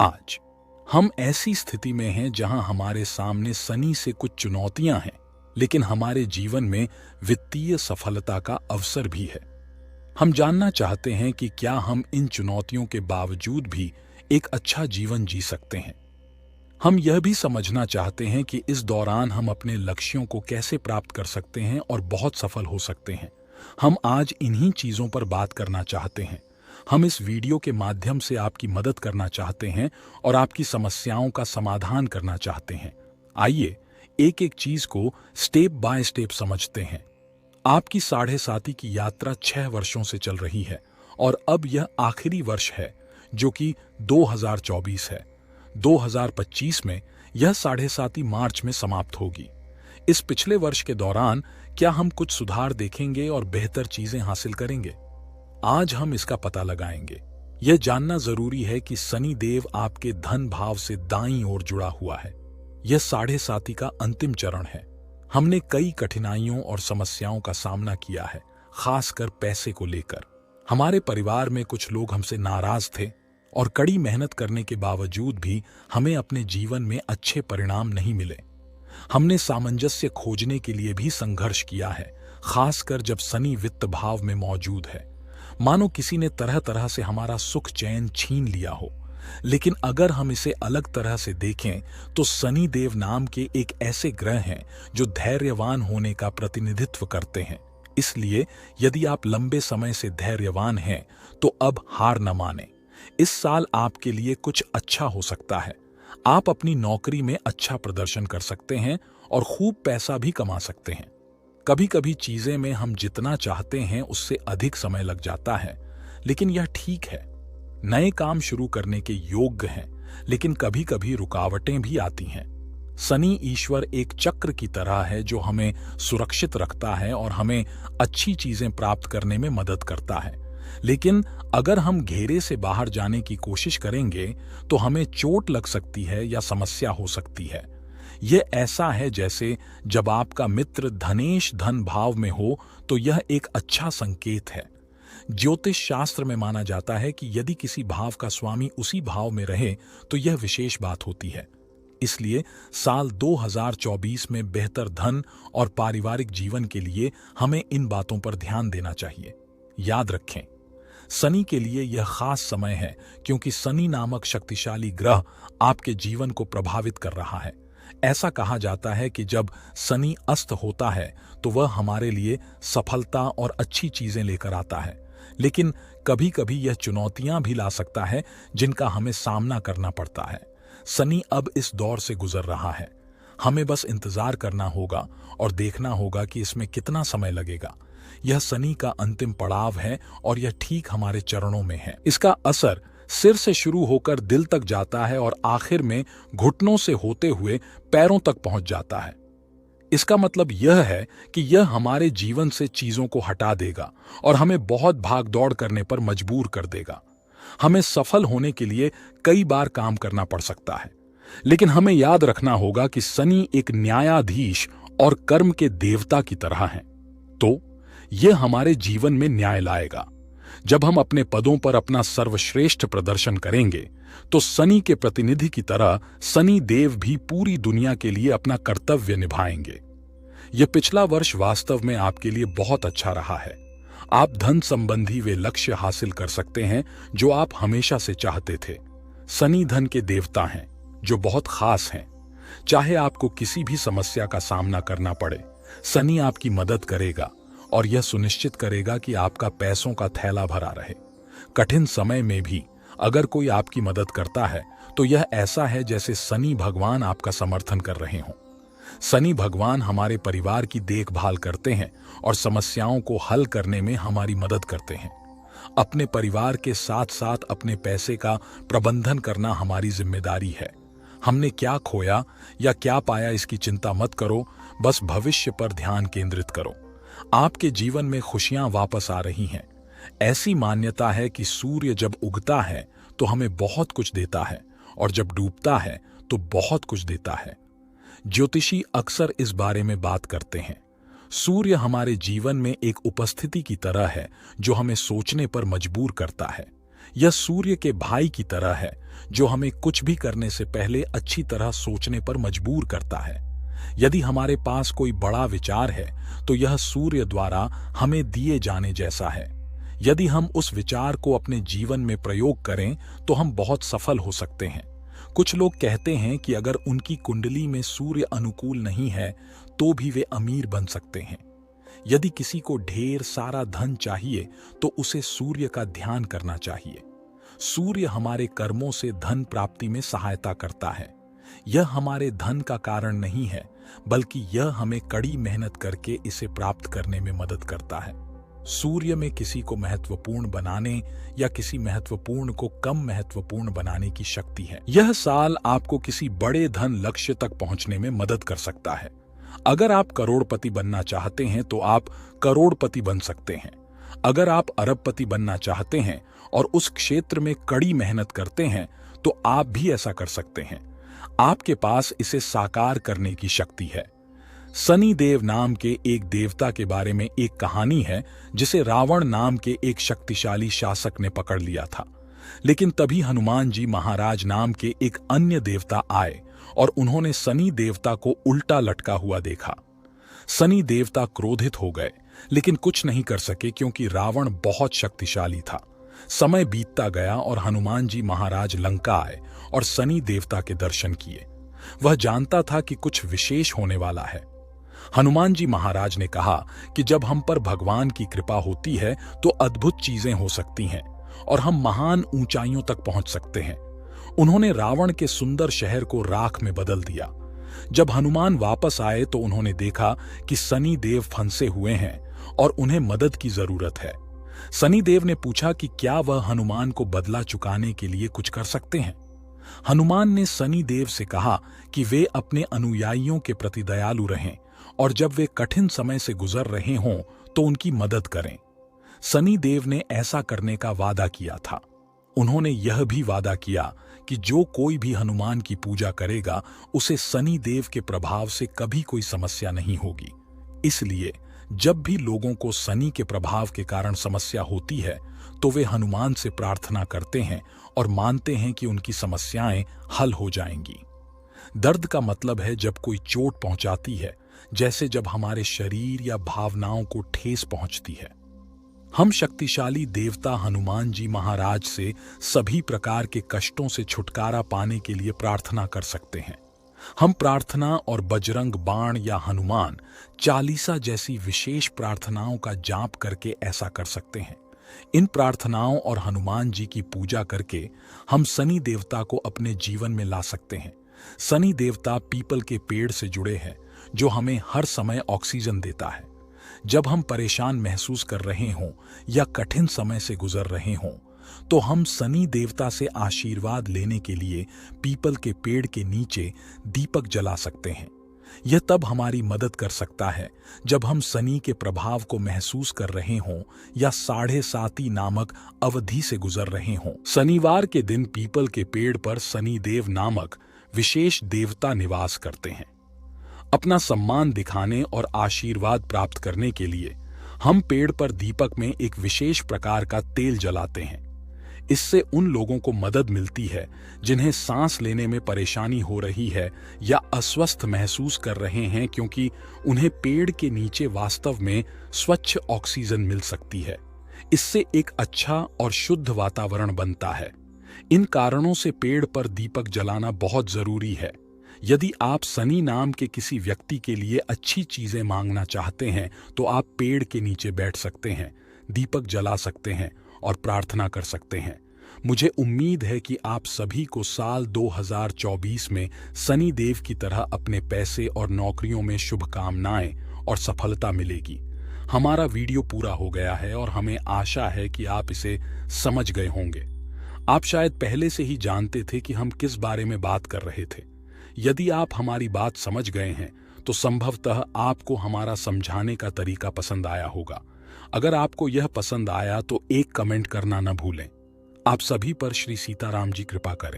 आज हम ऐसी स्थिति में हैं जहां हमारे सामने शनि से कुछ चुनौतियां हैं, लेकिन हमारे जीवन में वित्तीय सफलता का अवसर भी है। हम जानना चाहते हैं कि क्या हम इन चुनौतियों के बावजूद भी एक अच्छा जीवन जी सकते हैं। हम यह भी समझना चाहते हैं कि इस दौरान हम अपने लक्ष्यों को कैसे प्राप्त कर सकते हैं और बहुत सफल हो सकते हैं। हम आज इन्हीं चीजों पर बात करना चाहते हैं। हम इस वीडियो के माध्यम से आपकी मदद करना चाहते हैं और आपकी समस्याओं का समाधान करना चाहते हैं। आइए एक एक चीज को स्टेप बाय स्टेप समझते हैं। आपकी 7.5 की यात्रा 6 वर्षों से चल रही है और अब यह आखिरी वर्ष है जो कि 2024 है। 2025 में यह 7.5 मार्च में समाप्त होगी। इस पिछले वर्ष के दौरान क्या हम कुछ सुधार देखेंगे और बेहतर चीजें हासिल करेंगे? आज हम इसका पता लगाएंगे। यह जानना जरूरी है कि शनि देव आपके धन भाव से दाईं ओर जुड़ा हुआ है। यह 7.5 का अंतिम चरण है। हमने कई कठिनाइयों और समस्याओं का सामना किया है, खासकर पैसे को लेकर। हमारे परिवार में कुछ लोग हमसे नाराज थे और कड़ी मेहनत करने के बावजूद भी हमें अपने जीवन में अच्छे परिणाम नहीं मिले। हमने सामंजस्य खोजने के लिए भी संघर्ष किया है, खासकर जब शनि वित्त भाव में मौजूद है। मानो किसी ने तरह तरह से हमारा सुख चैन छीन लिया हो। लेकिन अगर हम इसे अलग तरह से देखें तो शनि देव नाम के एक ऐसे ग्रह हैं जो धैर्यवान होने का प्रतिनिधित्व करते हैं। इसलिए यदि आप लंबे समय से धैर्यवान हैं तो अब हार न मानें। इस साल आपके लिए कुछ अच्छा हो सकता है। आप अपनी नौकरी में अच्छा प्रदर्शन कर सकते हैं और खूब पैसा भी कमा सकते हैं। कभी कभी चीजें में हम जितना चाहते हैं उससे अधिक समय लग जाता है, लेकिन यह ठीक है। नए काम शुरू करने के योग्य हैं, लेकिन कभी कभी रुकावटें भी आती हैं। शनि ईश्वर एक चक्र की तरह है जो हमें सुरक्षित रखता है और हमें अच्छी चीजें प्राप्त करने में मदद करता है। लेकिन अगर हम घेरे से बाहर जाने की कोशिश करेंगे तो हमें चोट लग सकती है या समस्या हो सकती है। यह ऐसा है जैसे जब आपका मित्र धनेश धन भाव में हो तो यह एक अच्छा संकेत है। ज्योतिष शास्त्र में माना जाता है कि यदि किसी भाव का स्वामी उसी भाव में रहे तो यह विशेष बात होती है। इसलिए साल 2024 में बेहतर धन और पारिवारिक जीवन के लिए हमें इन बातों पर ध्यान देना चाहिए। याद रखें, शनि के लिए यह खास समय है क्योंकि शनि नामक शक्तिशाली ग्रह आपके जीवन को प्रभावित कर रहा है। ऐसा कहा जाता है कि जब शनि अस्त होता है तो वह हमारे लिए सफलता और अच्छी चीजें लेकर आता है, लेकिन कभी कभी यह चुनौतियां भी ला सकता है जिनका हमें सामना करना पड़ता है। शनि अब इस दौर से गुजर रहा है। हमें बस इंतजार करना होगा और देखना होगा कि इसमें कितना समय लगेगा। यह शनि का अंतिम पड़ाव है और यह ठीक हमारे चरणों में है। इसका असर सिर से शुरू होकर दिल तक जाता है और आखिर में घुटनों से होते हुए पैरों तक पहुंच जाता है। इसका मतलब यह है कि यह हमारे जीवन से चीजों को हटा देगा और हमें बहुत भाग दौड़ करने पर मजबूर कर देगा। हमें सफल होने के लिए कई बार काम करना पड़ सकता है, लेकिन हमें याद रखना होगा कि शनि एक न्यायाधीश और कर्म के देवता की तरह हैं। तो यह हमारे जीवन में न्याय लाएगा। जब हम अपने पदों पर अपना सर्वश्रेष्ठ प्रदर्शन करेंगे तो शनि के प्रतिनिधि की तरह शनि देव भी पूरी दुनिया के लिए अपना कर्तव्य निभाएंगे। यह पिछला वर्ष वास्तव में आपके लिए बहुत अच्छा रहा है। आप धन संबंधी वे लक्ष्य हासिल कर सकते हैं जो आप हमेशा से चाहते थे। शनि धन के देवता हैं जो बहुत खास हैं। चाहे आपको किसी भी समस्या का सामना करना पड़े, शनि आपकी मदद करेगा और यह सुनिश्चित करेगा कि आपका पैसों का थैला भरा रहे। कठिन समय में भी अगर कोई आपकी मदद करता है तो यह ऐसा है जैसे शनि भगवान आपका समर्थन कर रहे हों। शनि भगवान हमारे परिवार की देखभाल करते हैं और समस्याओं को हल करने में हमारी मदद करते हैं। अपने परिवार के साथ साथ अपने पैसे का प्रबंधन करना हमारी जिम्मेदारी है। हमने क्या खोया या क्या पाया इसकी चिंता मत करो, बस भविष्य पर ध्यान केंद्रित करो। आपके जीवन में खुशियां वापस आ रही हैं। ऐसी मान्यता है कि सूर्य जब उगता है तो हमें बहुत कुछ देता है और जब डूबता है तो बहुत कुछ देता है। ज्योतिषी अक्सर इस बारे में बात करते हैं। सूर्य हमारे जीवन में एक उपस्थिति की तरह है जो हमें सोचने पर मजबूर करता है। यह सूर्य के भाई की तरह है जो हमें कुछ भी करने से पहले अच्छी तरह सोचने पर मजबूर करता है। यदि हमारे पास कोई बड़ा विचार है तो यह सूर्य द्वारा हमें दिए जाने जैसा है। यदि हम उस विचार को अपने जीवन में प्रयोग करें तो हम बहुत सफल हो सकते हैं। कुछ लोग कहते हैं कि अगर उनकी कुंडली में सूर्य अनुकूल नहीं है तो भी वे अमीर बन सकते हैं। यदि किसी को ढेर सारा धन चाहिए तो उसे सूर्य का ध्यान करना चाहिए। सूर्य हमारे कर्मों से धन प्राप्ति में सहायता करता है। यह हमारे धन का कारण नहीं है, बल्कि यह हमें कड़ी मेहनत करके इसे प्राप्त करने में मदद करता है। सूर्य में किसी को महत्वपूर्ण बनाने या किसी महत्वपूर्ण को कम महत्वपूर्ण बनाने की शक्ति है। यह साल आपको किसी बड़े धन लक्ष्य तक पहुंचने में मदद कर सकता है। अगर आप करोड़पति बनना चाहते हैं तो आप करोड़पति बन सकते हैं। अगर आप अरबपति बनना चाहते हैं और उस क्षेत्र में कड़ी मेहनत करते हैं तो आप भी ऐसा कर सकते हैं। आपके पास इसे साकार करने की शक्ति है। शनि देव नाम के एक देवता के बारे में एक कहानी है जिसे रावण नाम के एक शक्तिशाली शासक ने पकड़ लिया था। लेकिन तभी हनुमान जी महाराज नाम के एक अन्य देवता आए और उन्होंने शनि देवता को उल्टा लटका हुआ देखा। शनि देवता क्रोधित हो गए, लेकिन कुछ नहीं कर सके क्योंकि रावण बहुत शक्तिशाली था। समय बीतता गया और हनुमान जी महाराज लंका आए और शनि देवता के दर्शन किए। वह जानता था कि कुछ विशेष होने वाला है। हनुमान जी महाराज ने कहा कि जब हम पर भगवान की कृपा होती है तो अद्भुत चीजें हो सकती हैं और हम महान ऊंचाइयों तक पहुंच सकते हैं। उन्होंने रावण के सुंदर शहर को राख में बदल दिया। जब हनुमान वापस आए तो उन्होंने देखा कि शनि देव फंसे हुए हैं और उन्हें मदद की जरूरत है। शनि देव ने पूछा कि क्या वह हनुमान को बदला चुकाने के लिए कुछ कर सकते हैं। हनुमान ने शनि देव से कहा कि वे अपने अनुयायियों के प्रति दयालु रहें और जब वे कठिन समय से गुजर रहे हों तो उनकी मदद करें। शनि देव ने ऐसा करने का वादा किया था। उन्होंने यह भी वादा किया कि जो कोई भी हनुमान की पूजा करेगा उसे शनि देव के प्रभाव से कभी कोई समस्या नहीं होगी। इसलिए जब भी लोगों को शनि के प्रभाव के कारण समस्या होती है तो वे हनुमान से प्रार्थना करते हैं और मानते हैं कि उनकी समस्याएं हल हो जाएंगी। दर्द का मतलब है जब कोई चोट पहुंचाती है, जैसे जब हमारे शरीर या भावनाओं को ठेस पहुंचती है। हम शक्तिशाली देवता हनुमान जी महाराज से सभी प्रकार के कष्टों से छुटकारा पाने के लिए प्रार्थना कर सकते हैं। हम प्रार्थना और बजरंग बाण या हनुमान चालीसा जैसी विशेष प्रार्थनाओं का जाप करके ऐसा कर सकते हैं। इन प्रार्थनाओं और हनुमान जी की पूजा करके हम शनि देवता को अपने जीवन में ला सकते हैं। शनि देवता पीपल के पेड़ से जुड़े हैं जो हमें हर समय ऑक्सीजन देता है। जब हम परेशान महसूस कर रहे हों या कठिन समय से गुजर रहे हों तो हम शनि देवता से आशीर्वाद लेने के लिए पीपल के पेड़ के नीचे दीपक जला सकते हैं। यह तब हमारी मदद कर सकता है जब हम शनि के प्रभाव को महसूस कर रहे हों या 7.5 नामक अवधि से गुजर रहे हों। शनिवार के दिन पीपल के पेड़ पर शनि देव नामक विशेष देवता निवास करते हैं। अपना सम्मान दिखाने और आशीर्वाद प्राप्त करने के लिए हम पेड़ पर दीपक में एक विशेष प्रकार का तेल जलाते हैं। इससे उन लोगों को मदद मिलती है जिन्हें सांस लेने में परेशानी हो रही है या अस्वस्थ महसूस कर रहे हैं, क्योंकि उन्हें पेड़ के नीचे वास्तव में स्वच्छ ऑक्सीजन मिल सकती है। इससे एक अच्छा और शुद्ध वातावरण बनता है। इन कारणों से पेड़ पर दीपक जलाना बहुत जरूरी है। यदि आप शनि नाम के किसी व्यक्ति के लिए अच्छी चीजें मांगना चाहते हैं तो आप पेड़ के नीचे बैठ सकते हैं, दीपक जला सकते हैं और प्रार्थना कर सकते हैं। मुझे उम्मीद है कि आप सभी को साल 2024 में शनि देव की तरह अपने पैसे और नौकरियों में शुभकामनाएं और सफलता मिलेगी। हमारा वीडियो पूरा हो गया है और हमें आशा है कि आप इसे समझ गए होंगे। आप शायद पहले से ही जानते थे कि हम किस बारे में बात कर रहे थे। यदि आप हमारी बात समझ गए हैं तो संभवतः आपको हमारा समझाने का तरीका पसंद आया होगा। अगर आपको यह पसंद आया तो एक कमेंट करना न भूलें। आप सभी पर श्री सीताराम जी कृपा करें।